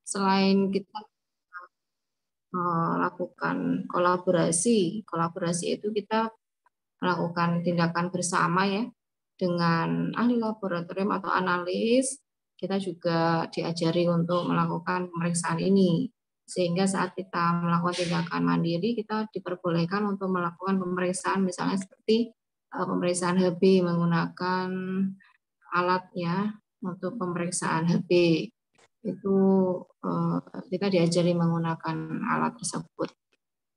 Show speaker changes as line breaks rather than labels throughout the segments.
Selain kita melakukan kolaborasi itu kita melakukan tindakan bersama ya dengan ahli laboratorium atau analis. Kita juga diajari untuk melakukan pemeriksaan ini, sehingga saat kita melakukan tindakan mandiri kita diperbolehkan untuk melakukan pemeriksaan misalnya seperti pemeriksaan HB menggunakan alat ya untuk pemeriksaan HB itu kita diajari menggunakan alat tersebut.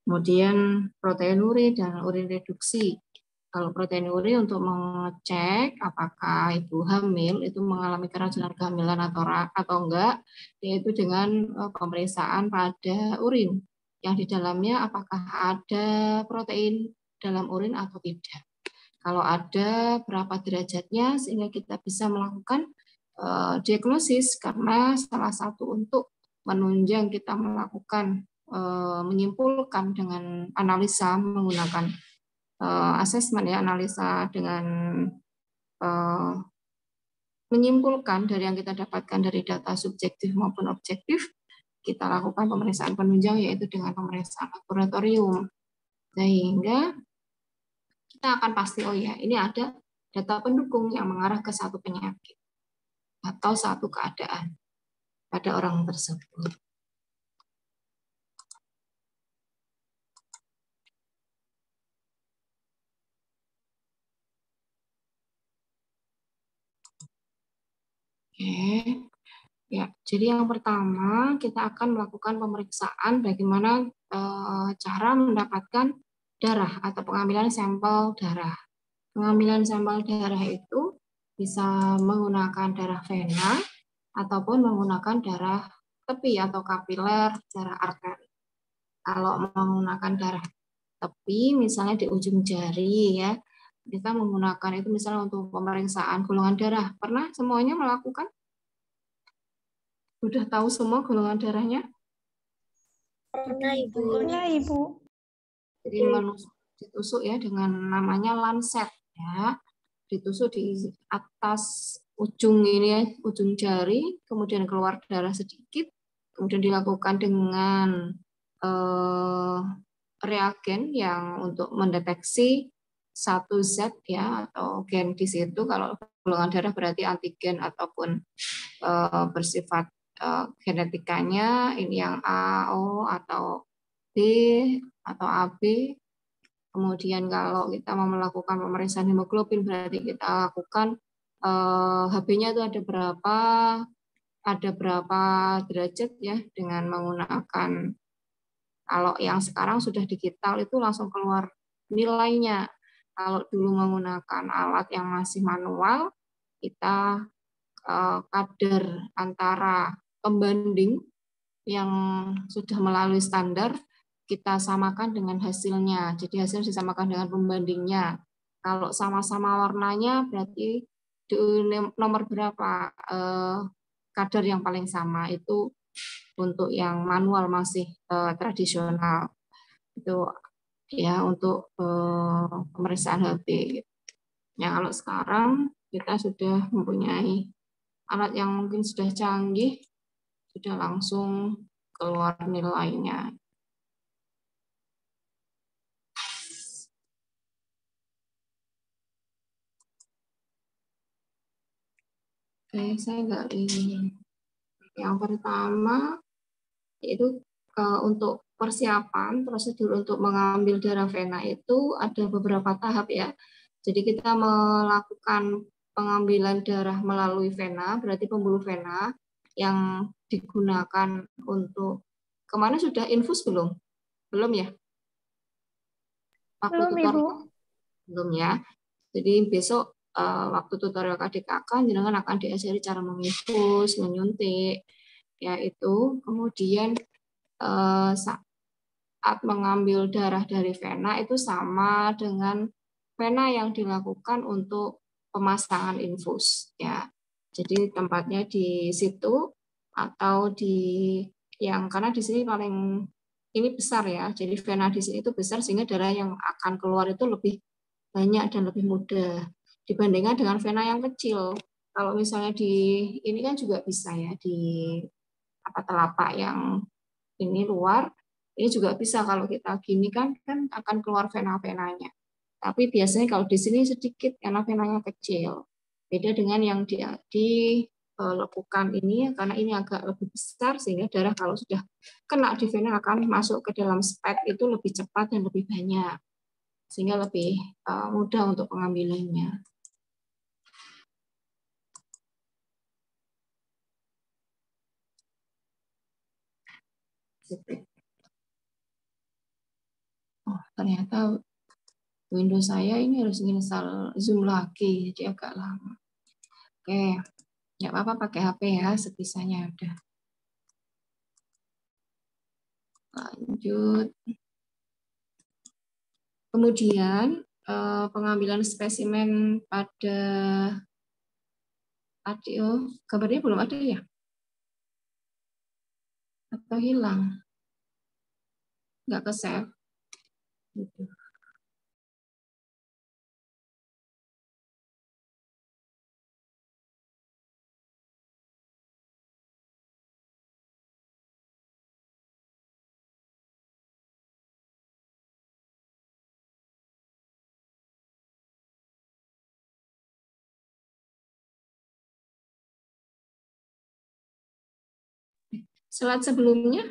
Kemudian proteinuri dan urin reduksi. Kalau proteinuri untuk mengecek apakah ibu hamil itu mengalami keracunan kehamilan atau enggak, yaitu dengan pemeriksaan pada urin yang di dalamnya apakah ada protein dalam urin atau tidak. Kalau ada, berapa derajatnya sehingga kita bisa melakukan diagnosis, karena salah satu untuk menunjang kita melakukan menyimpulkan dengan analisa menggunakan asesmen ya, analisa dengan menyimpulkan dari yang kita dapatkan dari data subjektif maupun objektif, kita lakukan pemeriksaan penunjang yaitu dengan pemeriksaan laboratorium, sehingga kita akan pasti oh ya ini ada data pendukung yang mengarah ke satu penyakit atau satu keadaan pada orang tersebut. Oke, ya. Jadi yang pertama kita akan melakukan pemeriksaan bagaimana cara mendapatkan darah atau pengambilan sampel darah. Pengambilan sampel darah itu bisa menggunakan darah vena ataupun menggunakan darah tepi atau kapiler, darah arteri. Kalau menggunakan darah tepi, misalnya di ujung jari ya, kita menggunakan itu misalnya untuk pemeriksaan golongan darah. Pernah semuanya melakukan? Udah tahu semua golongan darahnya?
Pernah, Ibu.
Pernah, Ibu.
Jadi ditusuk ya dengan namanya lancet ya. Ditusuk di atas ujung ini ya, ujung jari, kemudian keluar darah sedikit, kemudian dilakukan dengan reagen yang untuk mendeteksi satu zat ya atau gen di situ. Kalau golongan darah berarti antigen ataupun bersifat genetikanya ini yang A, O atau B atau AB. Kemudian kalau kita mau melakukan pemeriksaan hemoglobin berarti kita lakukan HB-nya itu ada berapa derajat ya dengan menggunakan, kalau yang sekarang sudah digital itu langsung keluar nilainya. Kalau dulu menggunakan alat yang masih manual, kita kadar antara pembanding yang sudah melalui standar kita samakan dengan hasilnya. Jadi hasil disamakan dengan pembandingnya. Kalau sama-sama warnanya berarti di nomor berapa kadar yang paling sama itu untuk yang manual masih tradisional itu ya untuk pemeriksaan HB. Ya kalau sekarang kita sudah mempunyai alat yang mungkin sudah canggih, sudah langsung keluar nilainya. Oke, saya nggak ini. Yang pertama yaitu untuk persiapan prosedur untuk mengambil darah vena itu ada beberapa tahap ya. Jadi kita melakukan pengambilan darah melalui vena, berarti pembuluh vena yang digunakan untuk kemana sudah infus belum? Belum ya? Waktu
Belum, Ibu.
Belum ya. Jadi besok waktu tutorial KDKK jenengan akan diajari cara menginfus, menyuntik, yaitu kemudian saat mengambil darah dari vena itu sama dengan vena yang dilakukan untuk pemasangan infus ya. Jadi tempatnya di situ atau di yang karena di sini paling ini besar ya. Jadi vena di sini itu besar sehingga darah yang akan keluar itu lebih banyak dan lebih mudah dibandingkan dengan vena yang kecil. Kalau misalnya di ini kan juga bisa ya di apa telapak yang ini luar, ini juga bisa kalau kita gini kan akan keluar vena-venanya. Tapi biasanya kalau di sini sedikit karena venanya kecil. Beda dengan yang di lekukan ini karena ini agak lebih besar sehingga darah kalau sudah kena di vena akan masuk ke dalam spek itu lebih cepat dan lebih banyak sehingga lebih mudah untuk pengambilannya. Oh, ternyata Windows saya ini harus install Zoom lagi, jadi agak lama. Oke, nggak apa-apa pakai HP ya, sebisanya udah. Lanjut. Kemudian pengambilan spesimen pada ADO, kabarnya belum ada ya? Atau hilang? Nggak ke save? Gitu. Slide sebelumnya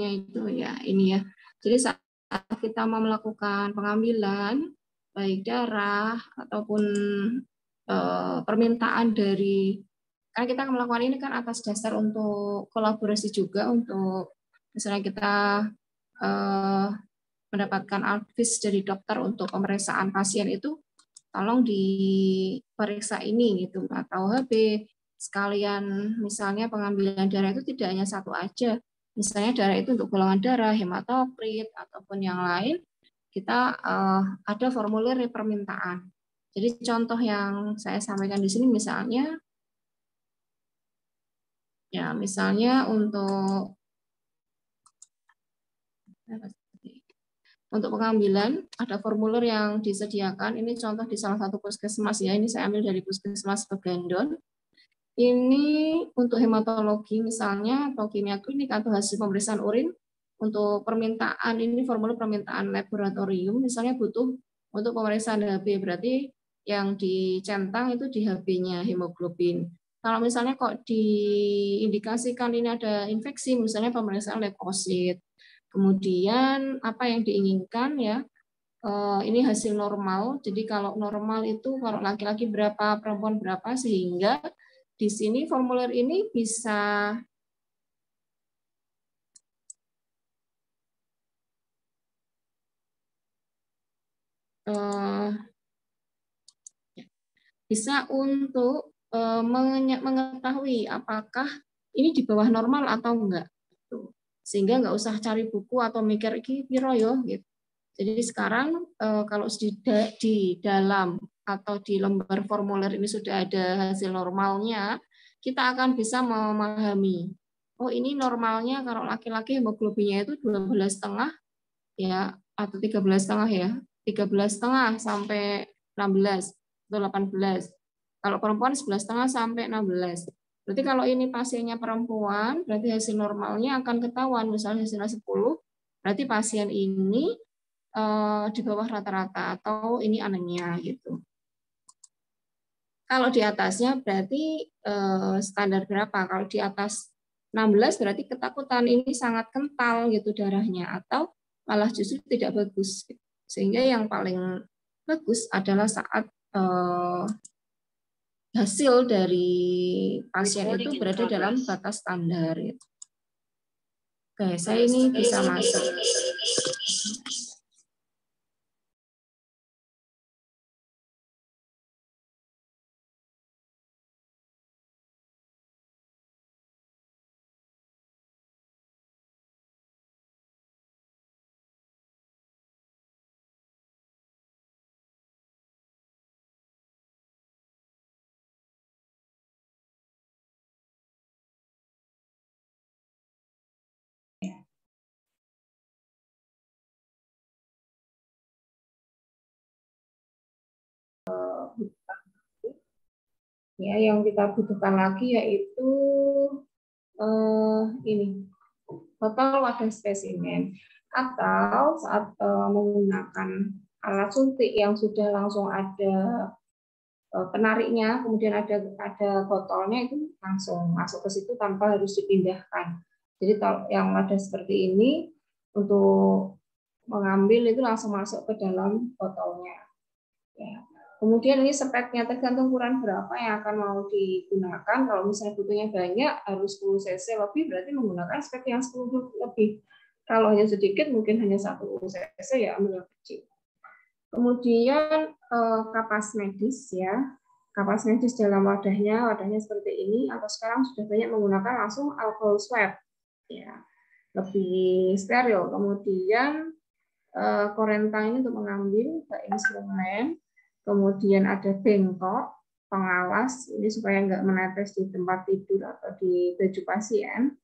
itu ya ini ya. Jadi saat kita mau melakukan pengambilan baik darah ataupun permintaan dari kan kita melakukan ini kan atas dasar untuk kolaborasi juga untuk misalnya kita eh, mendapatkan advice dari dokter untuk pemeriksaan pasien itu tolong diperiksa ini gitu atau HB sekalian misalnya pengambilan darah itu tidak hanya satu aja misalnya darah itu untuk golongan darah hematokrit ataupun yang lain kita ada formulir permintaan jadi contoh yang saya sampaikan di sini misalnya ya misalnya untuk pengambilan ada formulir yang disediakan ini contoh di salah satu puskesmas ya ini saya ambil dari puskesmas Pegandon. Ini untuk hematologi misalnya atau kimia klinik atau hasil pemeriksaan urin untuk permintaan ini formulir permintaan laboratorium misalnya butuh untuk pemeriksaan HB berarti yang dicentang itu di HB-nya hemoglobin. Kalau misalnya kok diindikasikan ini ada infeksi misalnya pemeriksaan leukosit. Kemudian apa yang diinginkan ya ini hasil normal. Jadi kalau normal itu kalau laki-laki berapa, perempuan berapa, sehingga di sini formulir ini bisa eh, bisa untuk mengetahui apakah ini di bawah normal atau enggak. Sehingga nggak usah cari buku atau mikir iki piro yo gitu. Jadi sekarang kalau di dalam atau di lembar formulir ini sudah ada hasil normalnya, kita akan bisa memahami. Oh ini normalnya kalau laki-laki hemoglobinnya itu 12,5 ya atau 13,5 ya. 13,5 sampai 16 atau 18. Kalau perempuan 11,5 sampai 16. Berarti kalau ini pasiennya perempuan, berarti hasil normalnya akan ketahuan. Misalnya hasilnya 10, berarti pasien ini di bawah rata-rata atau ini anemia gitu. Kalau di atasnya berarti standar berapa? Kalau di atas 16 berarti ketakutan ini sangat kental gitu darahnya atau malah justru tidak bagus. Sehingga yang paling bagus adalah saat hasil dari pasien itu berada dalam batas standar. Gitu. Oke, saya ini bisa masuk. Ya, yang kita butuhkan lagi yaitu ini botol wadah spesimen, atau saat menggunakan alat suntik yang sudah langsung ada penariknya, kemudian ada botolnya, itu langsung masuk ke situ tanpa harus dipindahkan. Jadi yang ada seperti ini untuk mengambil itu langsung masuk ke dalam botolnya. Ya. Kemudian ini speknya tergantung ukuran berapa yang akan mau digunakan. Kalau misalnya butuhnya banyak, harus 10 cc lebih, berarti menggunakan spek yang 10 lebih. Kalau hanya sedikit, mungkin hanya 1 cc, ya ambil yang kecil. Kemudian kapas medis, ya. Kapas medis dalam wadahnya seperti ini, atau sekarang sudah banyak menggunakan langsung alcohol swab, ya, lebih steril. Kemudian korenta ini untuk mengambil instrumen. Kemudian ada bengkok pengawas, ini supaya nggak menetes di tempat tidur atau di baju pasien.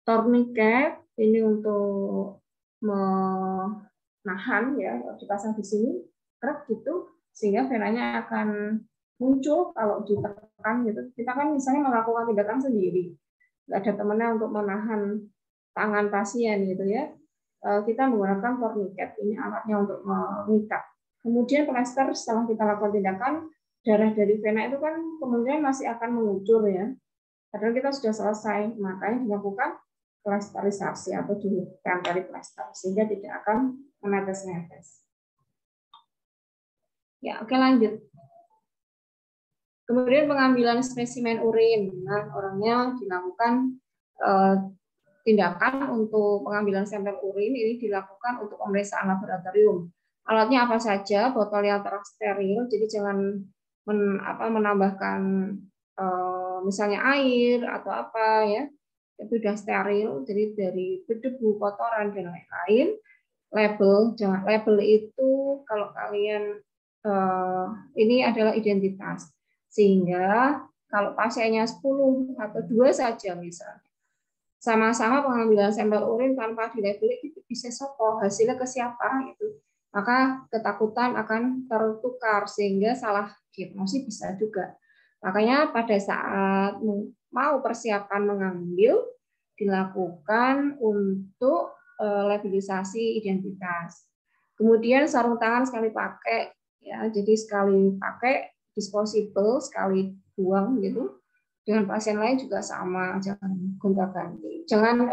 Tourniquet ini untuk menahan, ya, dipasang di sini krek gitu, sehingga venanya akan muncul kalau ditekan gitu. Kita kan misalnya melakukan tindakan sendiri, nggak ada temannya untuk menahan tangan pasien gitu, ya. Kita menggunakan tourniquet, ini alatnya untuk mengikat. Kemudian plester, setelah kita lakukan tindakan, darah dari vena itu kan kemungkinan masih akan mengucur, ya. Padahal kita sudah selesai, makanya dilakukan plesterisasi atau ditempeli plester sehingga tidak akan menetes-netes. Ya, oke, lanjut. Kemudian pengambilan spesimen urin. Nah, orangnya dilakukan tindakan untuk pengambilan sampel urin ini dilakukan untuk pemeriksaan laboratorium. Alatnya apa saja? Botol yang tersteril, jadi jangan menambahkan misalnya air atau apa, ya. Itu sudah steril, jadi dari debu, kotoran dan lain-lain. Label itu kalau kalian ini adalah identitas, sehingga kalau pasiennya 10 atau 2 saja misalnya, sama-sama pengambilan sampel urin tanpa dilabeli, itu bisa sopo hasilnya ke siapa gitu, maka ketakutan akan tertukar sehingga salah diagnosis bisa juga. Makanya pada saat mau persiapan mengambil, dilakukan untuk labelisasi identitas. Kemudian sarung tangan sekali pakai, ya, jadi sekali pakai, disposable, sekali buang gitu. Dengan pasien lain juga sama, jangan gonta-ganti, jangan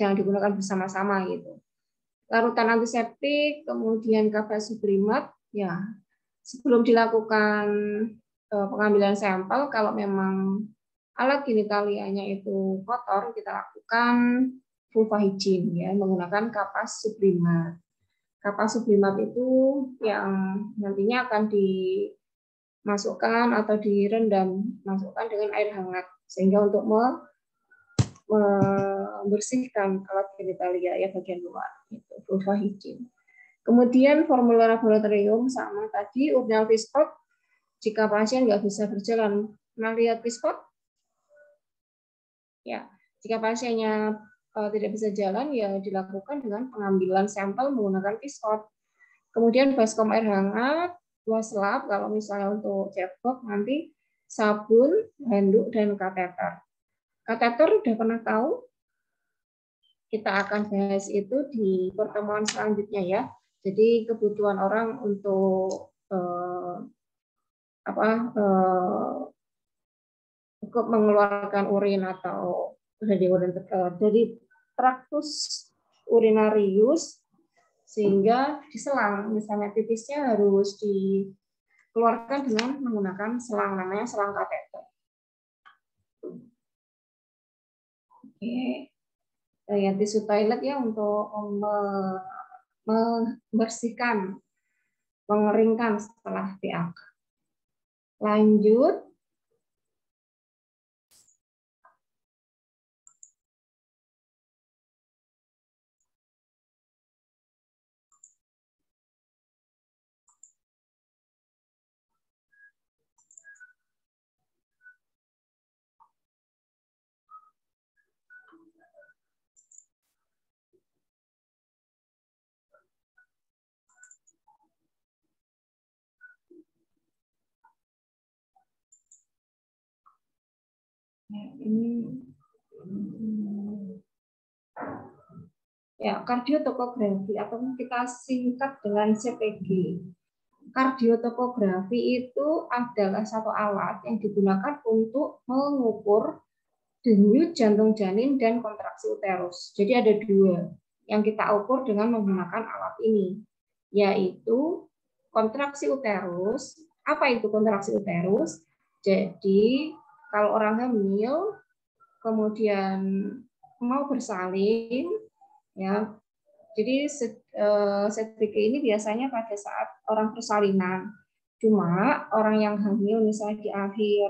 jangan digunakan bersama-sama gitu. Larutan antiseptik, kemudian kafas sublimat, ya, sebelum dilakukan pengambilan sampel, kalau memang alat genitalianya itu kotor, kita lakukan vulva hygiene, ya, menggunakan kapas sublimat. Kapas sublimat itu yang nantinya akan dimasukkan atau direndam, masukkan dengan air hangat sehingga untuk membersihkan alat genitalia, ya, bagian luar, itu vulva hygiene. Kemudian formula laboratorium sama tadi, urinal pispot jika pasien nggak bisa berjalan. Pernah lihat pispot? Ya, jika pasiennya tidak bisa jalan, ya dilakukan dengan pengambilan sampel menggunakan pispot. Kemudian baskom air hangat, 2 selap kalau misalnya untuk cebok, nanti sabun, handuk, dan kateter. Kateter udah pernah tahu? Kita akan bahas itu di pertemuan selanjutnya, ya. Jadi kebutuhan orang untuk untuk mengeluarkan urin atau dari traktus urinarius sehingga diselang, misalnya tipisnya harus dikeluarkan dengan menggunakan selang, namanya selang kateter. Oke, ya, tisu toilet, ya, untuk membersihkan, mengeringkan setelah PAK. Lanjut. Ini ya, kardiotopografi atau kita singkat dengan CTG. Kardiotopografi itu adalah satu alat yang digunakan untuk mengukur denyut jantung janin dan kontraksi uterus. Jadi ada dua yang kita ukur dengan menggunakan alat ini, yaitu kontraksi uterus. Apa itu kontraksi uterus? Jadi kalau orang hamil kemudian mau bersalin, ya, jadi CTG ini biasanya pada saat orang persalinan. Cuma orang yang hamil misalnya di akhir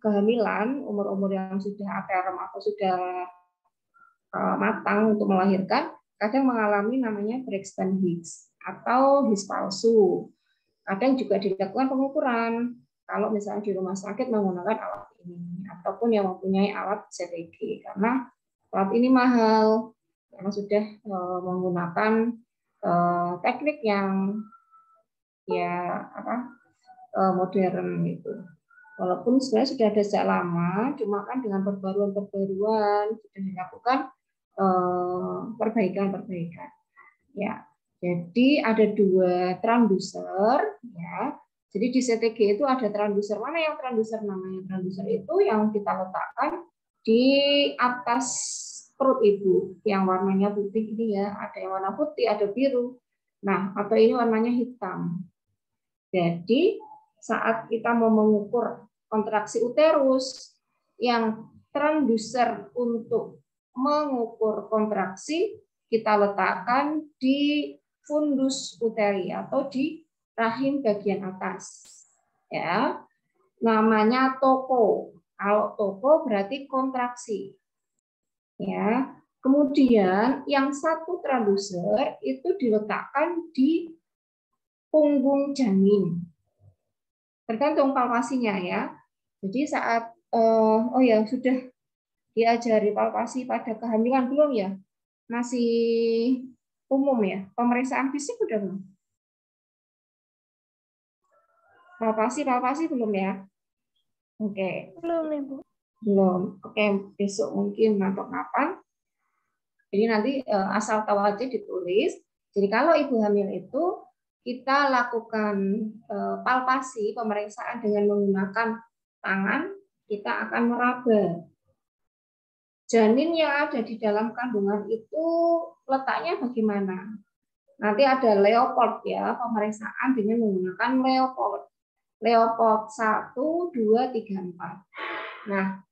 kehamilan, umur-umur yang sudah aterem atau sudah matang untuk melahirkan, kadang mengalami namanya Braxton Hicks atau Hicks palsu. Kadang juga dilakukan pengukuran kalau misalnya di rumah sakit menggunakan alat ini ataupun yang mempunyai alat CTG, karena alat ini mahal karena sudah menggunakan teknik yang modern gitu. Walaupun sebenarnya sudah ada sejak lama, cuma kan dengan perbaruan sudah dilakukan perbaikan. Ya, jadi ada dua transducer, ya. Jadi di CTG itu ada transducer. Mana yang transducer namanya? Transducer itu yang kita letakkan di atas perut ibu, yang warnanya putih ini ya. Ada yang warna putih, ada biru. Nah, atau ini warnanya hitam. Jadi saat kita mau mengukur kontraksi uterus, yang transducer untuk mengukur kontraksi kita letakkan di fundus uteri atau di rahim bagian atas. Ya, namanya toko. Kalau toko berarti kontraksi. Ya. Kemudian yang satu transducer itu diletakkan di punggung janin. Tergantung palpasinya ya. Jadi saat sudah diajari palpasi pada kehamilan belum ya? Masih umum ya? Pemeriksaan fisik udah belum? Palpasi belum ya? Oke.
Belum, Ibu.
Belum. Oke, besok mungkin atau kapan. Jadi nanti asal tahu aja ditulis. Jadi kalau ibu hamil itu kita lakukan palpasi pemeriksaan dengan menggunakan tangan, kita akan meraba. Janin yang ada di dalam kandungan itu letaknya bagaimana? Nanti ada Leopold ya, pemeriksaan dengan menggunakan Leopold. Leopold 1, 2, 3, 4. Nah,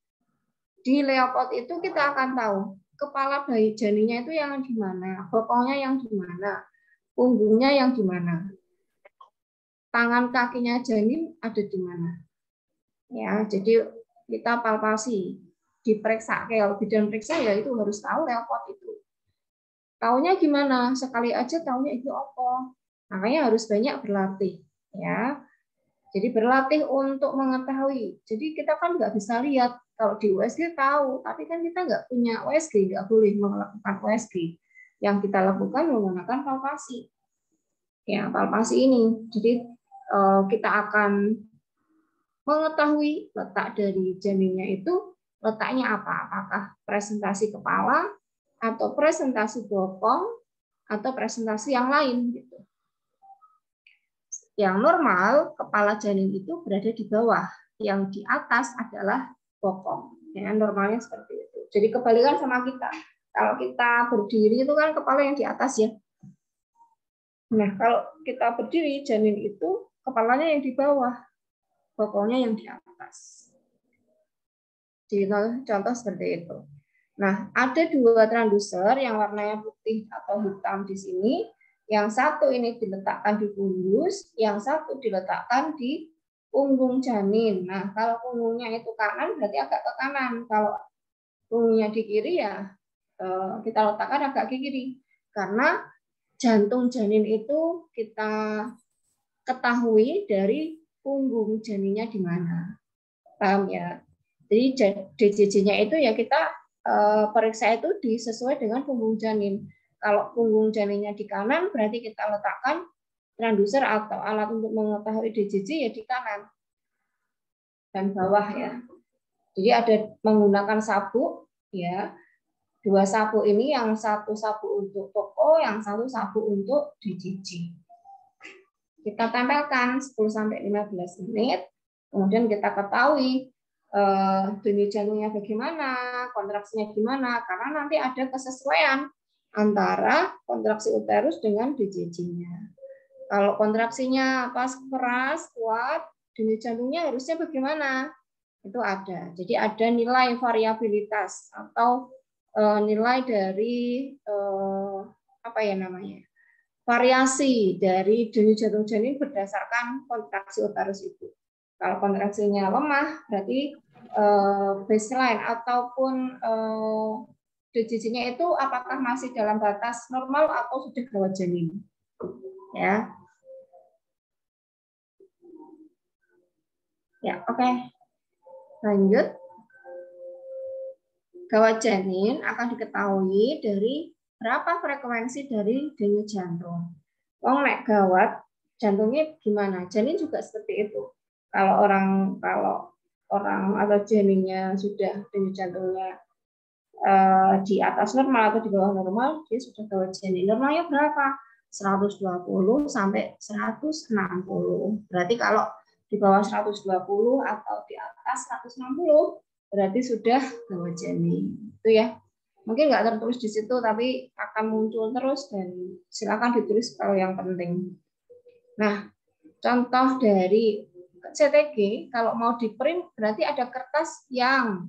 di Leopold itu kita akan tahu kepala bayi janinnya itu yang di mana, bokongnya yang di mana, punggungnya yang di mana, tangan kakinya janin ada di mana. Ya, jadi kita palpasi, diperiksa. Kalau bidan periksa ya itu harus tahu Leopold itu. Taunya gimana? Sekali aja taunya itu apa? Makanya harus banyak berlatih, ya. Jadi berlatih untuk mengetahui. Jadi kita kan nggak bisa lihat. Kalau di USG tahu, tapi kan kita nggak punya USG, nggak boleh melakukan USG. Yang kita lakukan menggunakan palpasi. Ya, palpasi ini. Jadi kita akan mengetahui letak dari janinnya itu letaknya apa. Apakah presentasi kepala, atau presentasi bokong, atau presentasi yang lain. Gitu. Yang normal, kepala janin itu berada di bawah. Yang di atas adalah bokong. Ya, normalnya seperti itu. Jadi kebalikan sama kita. Kalau kita berdiri itu kan kepala yang di atas ya. Nah, kalau kita berdiri, janin itu kepalanya yang di bawah. Bokongnya yang di atas. Jadi contoh seperti itu. Nah, ada dua transducer yang warnanya putih atau hitam di sini. Yang satu ini diletakkan di fundus, yang satu diletakkan di punggung janin. Nah, kalau punggungnya itu kanan berarti agak ke kanan. Kalau punggungnya di kiri ya kita letakkan agak ke kiri. Karena jantung janin itu kita ketahui dari punggung janinnya di mana. Paham ya? Jadi DJJ-nya itu ya kita periksa itu sesuai dengan punggung janin. Kalau punggung janinnya di kanan, berarti kita letakkan transducer atau alat untuk mengetahui DJJ ya di kanan dan bawah ya. Jadi ada menggunakan sabuk, ya. 2 sabuk ini, yang satu sabuk untuk toko, yang satu sabuk untuk DJJ. Kita tempelkan 10-15 menit, kemudian kita ketahui denyut jantungnya bagaimana, kontraksinya gimana, karena nanti ada kesesuaian antara kontraksi uterus dengan DJJ-nya. Kalau kontraksinya pas keras, kuat, denyut jantungnya harusnya bagaimana? Itu ada. Jadi ada nilai variabilitas atau nilai dari apa ya namanya? Variasi dari denyut jantung janin berdasarkan kontraksi uterus itu. Kalau kontraksinya lemah, berarti baseline ataupun DJJ-nya itu apakah masih dalam batas normal atau sudah gawat janin. Ya. Ya, oke. Lanjut. Gawat janin akan diketahui dari berapa frekuensi dari denyut jantung. Wong nek gawat jantungnya gimana? Janin juga seperti itu. Kalau orang atau janinnya sudah denyut jantungnya di atas normal atau di bawah normal, dia sudah gawat janin. Normalnya berapa? 120 sampai 160. Berarti kalau di bawah 120 atau di atas 160 berarti sudah gawat janin. Itu ya. Mungkin nggak tertulis di situ, tapi akan muncul terus dan silakan ditulis kalau yang penting. Nah, contoh dari CTG kalau mau di print berarti ada kertas yang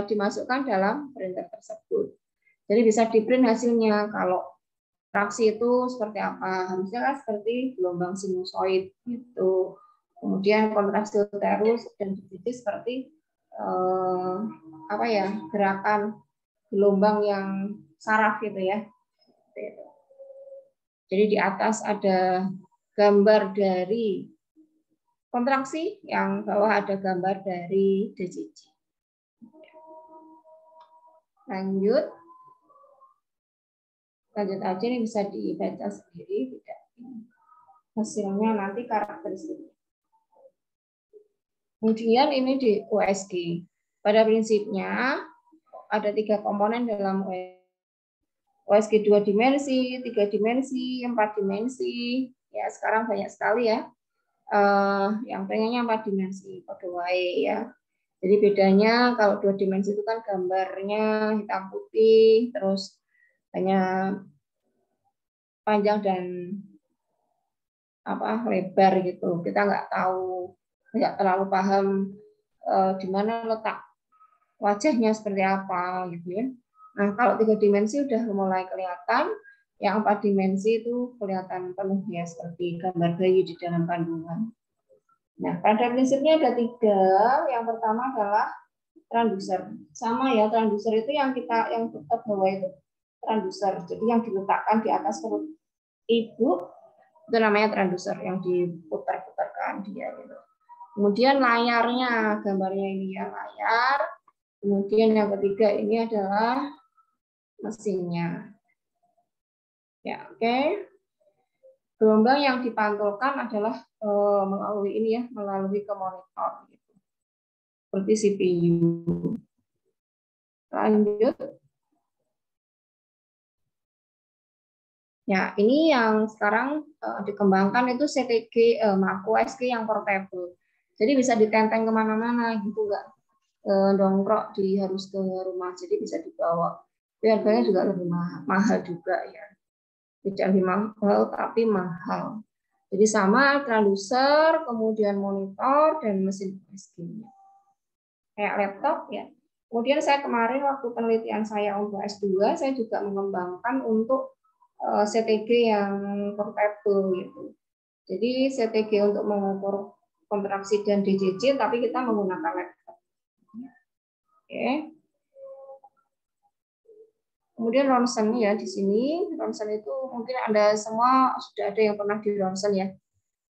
dimasukkan dalam printer tersebut. Jadi bisa di print hasilnya. Kalau fraksi itu seperti apa? Harusnya kan seperti gelombang sinusoid gitu. Kemudian kontraksi uterus dan DJJ seperti apa ya, gerakan gelombang yang saraf gitu ya. Jadi di atas ada gambar dari kontraksi, yang bawah ada gambar dari DJJ. Lanjut aja, ini bisa dibaca sendiri, tidak hasilnya nanti karakteristik. Kemudian ini di USG. Pada prinsipnya ada 3 komponen dalam USG 2 dimensi, 3 dimensi, 4 dimensi. Ya sekarang banyak sekali ya. Yang pengennya 4 dimensi, pada wae ya. Jadi bedanya kalau 2 dimensi itu kan gambarnya hitam putih, terus hanya panjang dan lebar gitu. Kita nggak tahu, nggak terlalu paham di mana letak wajahnya seperti apa gitu ya. Nah, kalau 3 dimensi udah mulai kelihatan, yang 4 dimensi itu kelihatan penuh ya, seperti gambar bayi di dalam kandungan. Nah, pada prinsipnya ada 3. Yang pertama adalah transducer. Sama ya, transducer itu yang kita bawa itu transducer. Jadi yang diletakkan di atas perut ibu itu namanya transducer, yang diputar-putarkan dia gitu. Kemudian layarnya, gambarnya ini ya layar. Kemudian yang ketiga ini adalah mesinnya. Ya, oke. Gelombang yang dipantulkan adalah melalui ini ya, melalui ke monitor gitu. Seperti CPU. Lanjut. Ya, ini yang sekarang dikembangkan itu CTG, USG yang portable. Jadi bisa ditenteng kemana-mana gitu, nggak dongkrok harus ke rumah, jadi bisa dibawa. Harganya juga lebih mahal juga ya, tidak lebih mahal tapi mahal. Jadi sama transducer, kemudian monitor dan mesin USG-nya kayak laptop ya. Kemudian saya kemarin waktu penelitian saya untuk S2 saya juga mengembangkan untuk CTG yang portable gitu. Jadi CTG untuk mengukur kontraksi dan DJJ tapi kita menggunakan laptop. Oke. Kemudian ronsen ya di sini. Ronsen itu mungkin Anda semua sudah ada yang pernah di ronsen ya.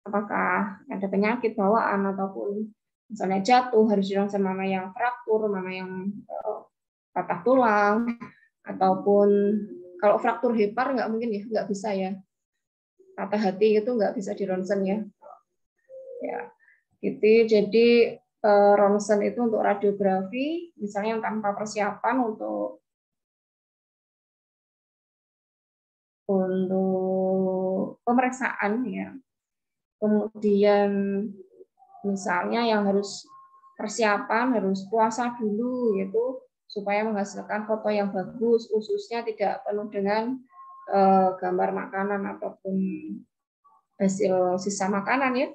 Apakah ada penyakit bawaan ataupun misalnya jatuh harus di ronsen, mana yang fraktur, mana yang patah tulang, ataupun kalau fraktur hepar nggak mungkin ya, nggak bisa ya. Patah hati itu nggak bisa di ronsen ya. Ya, gitu. Jadi ronsen itu untuk radiografi, misalnya tanpa persiapan untuk pemeriksaan ya. Kemudian misalnya yang harus persiapan harus puasa dulu gitu supaya menghasilkan foto yang bagus, khususnya tidak penuh dengan gambar makanan ataupun hasil sisa makanan ya,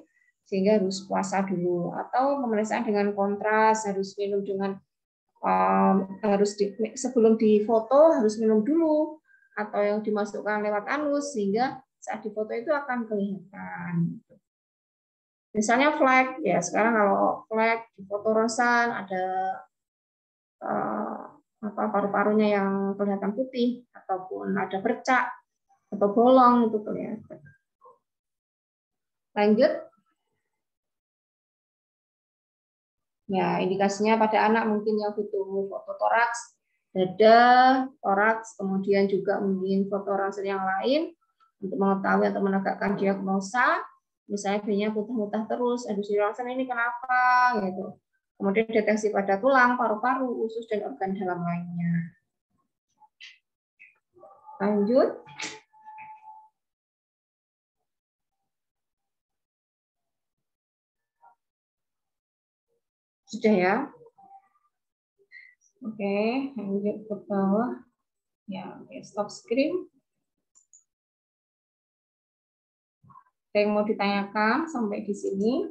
sehingga harus puasa dulu. Atau pemeriksaan dengan kontras, harus minum dengan sebelum difoto harus minum dulu, atau yang dimasukkan lewat anus sehingga saat difoto itu akan kelihatan. Misalnya flek, ya sekarang kalau flek di foto ronsen ada paru-parunya yang kelihatan putih ataupun ada bercak atau bolong itu kelihatan. Lanjut. Ya, indikasinya pada anak mungkin yang butuh foto toraks, dada, toraks, kemudian juga mungkin foto ronsen yang lain untuk mengetahui atau menegakkan diagnosa. Misalnya bayinya muntah-muntah terus, aduh si ronsen ini kenapa gitu. Kemudian deteksi pada tulang, paru-paru, usus dan organ dalam lainnya. Lanjut. Sudah ya. Oke, lanjut ke bawah. Ya, oke, stop screen. Ada yang mau ditanyakan sampai di sini?